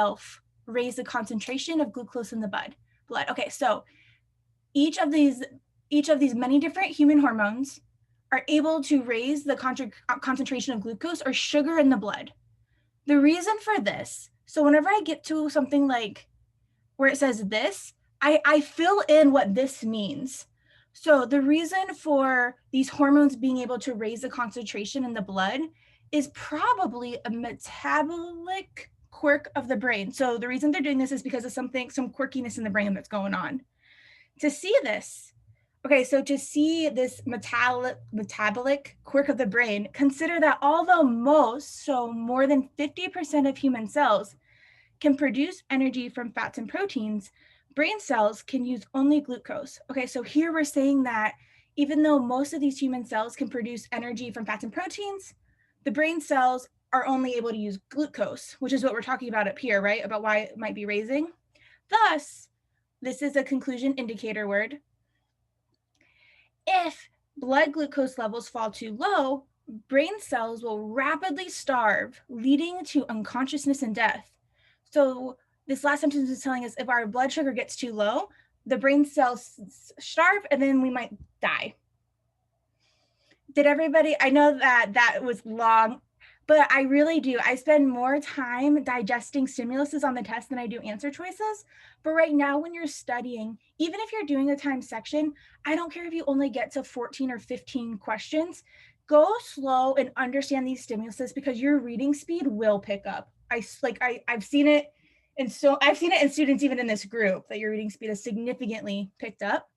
itself raise the concentration of glucose in the blood. Okay, so each of these many different human hormones are able to raise the concentration of glucose or sugar in the blood. The reason for this, so whenever I get to something like where it says this, I fill in what this means. So the reason for these hormones being able to raise the concentration in the blood is probably a metabolic quirk of the brain. So the reason they're doing this is because of some quirkiness in the brain that's going on. To see this, okay, so to see this metabolic quirk of the brain, consider that although more than 50% of human cells can produce energy from fats and proteins, brain cells can use only glucose. Okay, so here we're saying that even though most of these human cells can produce energy from fats and proteins, the brain cells are only able to use glucose, which is what we're talking about up here, right? About why it might be raising. Thus, this is a conclusion indicator word. If blood glucose levels fall too low, brain cells will rapidly starve, leading to unconsciousness and death. So this last sentence is telling us if our blood sugar gets too low, the brain cells starve and then we might die. Did everybody, I know that was long, but I really do. I spend more time digesting stimuluses on the test than I do answer choices. But right now when you're studying, even if you're doing a time section, I don't care if you only get to 14 or 15 questions, go slow and understand these stimuluses because your reading speed will pick up. I've seen it, and so I've seen it in students even in this group that your reading speed has significantly picked up.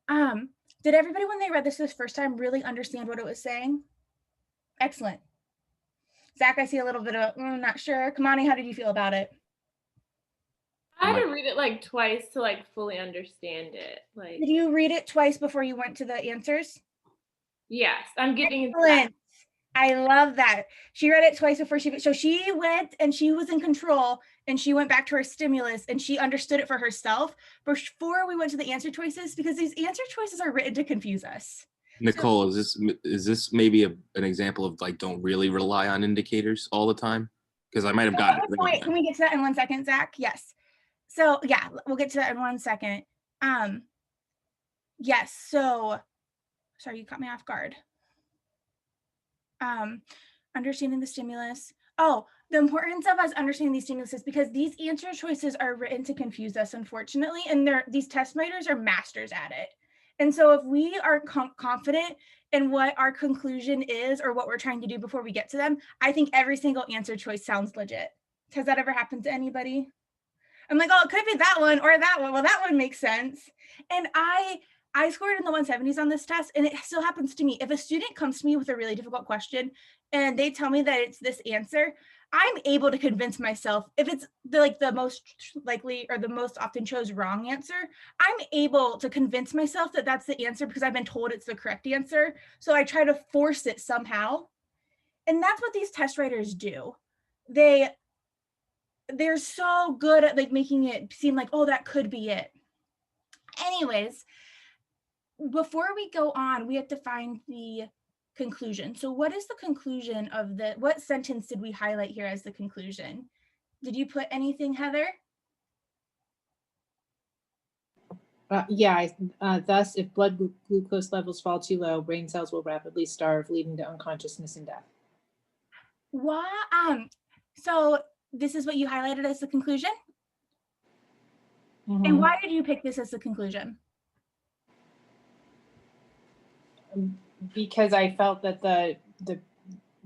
Did everybody when they read this first time really understand what it was saying? Excellent. Zach, I see a little bit of not sure. Kamani, how did you feel about it? I had to read it like twice to like fully understand it. Like, did you read it twice before you went to the answers? Yes, I'm getting Excellent. I love that. She read it twice before so she went and she was in control and she went back to her stimulus and she understood it for herself before we went to the answer choices because these answer choices are written to confuse us. Nicole, is this maybe an example of like don't really rely on indicators all the time? Because I might have gotten it wrong. Wait, can we get to that in 1 second, Zach? Yes. So yeah, we'll get to that in 1 second. Yes, so sorry, you caught me off guard. Understanding the stimulus. Oh, the importance of us understanding these stimuluses because these answer choices are written to confuse us, unfortunately, and these test writers are masters at it. And so if we are confident in what our conclusion is or what we're trying to do before we get to them, I think every single answer choice sounds legit. Has that ever happened to anybody? I'm like, oh, it could be that one or that one. Well, that one makes sense. And I scored in the 170s on this test, and it still happens to me. If a student comes to me with a really difficult question and they tell me that it's this answer, I'm able to convince myself if it's the most likely or the most often chose wrong answer, I'm able to convince myself that that's the answer because I've been told it's the correct answer. So I try to force it somehow. And that's what these test writers do. They're so good at like making it seem like, oh, that could be it. Anyways, before we go on, we have to find the conclusion. So what is the conclusion of what sentence did we highlight here as the conclusion? Did you put anything, Heather? Yeah, thus if blood glucose levels fall too low, brain cells will rapidly starve, leading to unconsciousness and death. What? So this is what you highlighted as the conclusion? Mm-hmm. And why did you pick this as the conclusion? Because I felt that the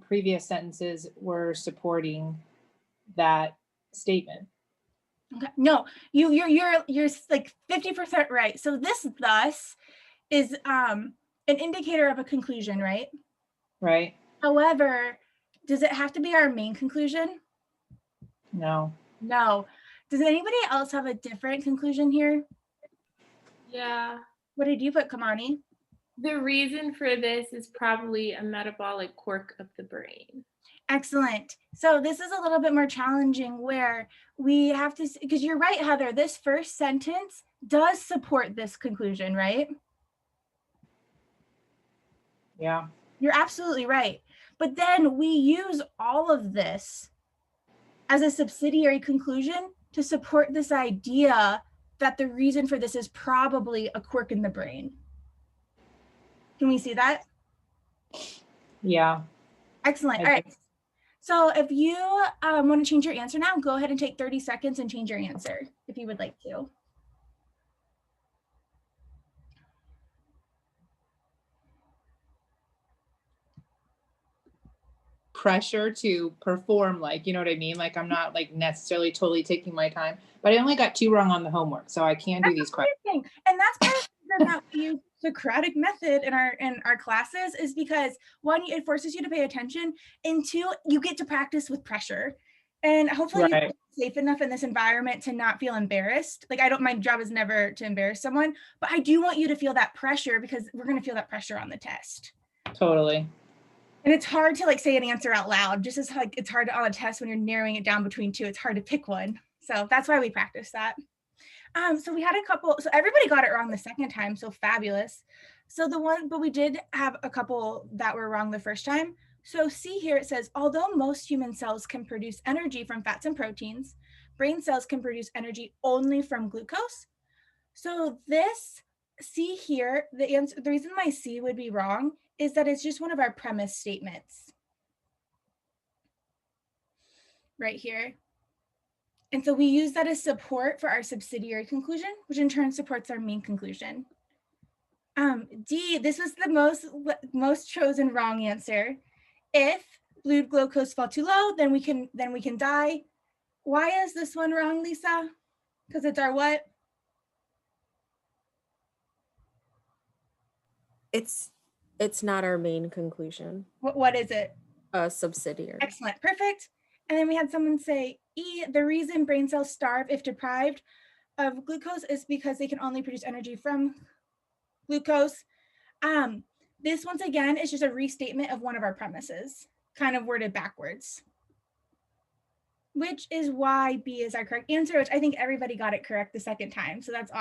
previous sentences were supporting that statement. Okay. No, you're like 50% right. So this thus is an indicator of a conclusion, right? Right. However, does it have to be our main conclusion? No. No. Does anybody else have a different conclusion here? Yeah. What did you put, Kamani? The reason for this is probably a metabolic quirk of the brain. Excellent. So this is a little bit more challenging where we have to, because you're right, Heather, this first sentence does support this conclusion, right? Yeah. You're absolutely right. But then we use all of this as a subsidiary conclusion to support this idea that the reason for this is probably a quirk in the brain. Can we see that? Yeah. Excellent. All right. So if you want to change your answer now, go ahead and take 30 seconds and change your answer if you would like to. Pressure to perform, like, you know what I mean? Like, I'm not like necessarily totally taking my time, but I only got 2 wrong on the homework, so I can do these questions. And that's part of the reason that we use the Socratic method in our classes, is because 1, it forces you to pay attention, and 2, you get to practice with pressure. And hopefully you feel safe enough in this environment to not feel embarrassed. Like, my job is never to embarrass someone, but I do want you to feel that pressure, because we're going to feel that pressure on the test. Totally. And it's hard to like say an answer out loud, just as like it's hard on a test when you're narrowing it down between 2. It's hard to pick one. So that's why we practice that. So we had a couple, so everybody got it wrong the second time, so fabulous. But we did have a couple that were wrong the first time. So see here, it says, although most human cells can produce energy from fats and proteins, brain cells can produce energy only from glucose. So this, see here, the reason my C would be wrong is that it's just one of our premise statements right here. And so we use that as support for our subsidiary conclusion, which in turn supports our main conclusion. D, this was the most chosen wrong answer. If blood glucose fall too low, then we can die. Why is this one wrong, Lisa? Because it's our what? It's not our main conclusion. What is it? A subsidiary. Excellent, perfect. And then we had someone say, E, the reason brain cells starve if deprived of glucose is because they can only produce energy from glucose. This, once again, is just a restatement of one of our premises, kind of worded backwards, which is why B is our correct answer, which I think everybody got it correct the second time. So that's awesome.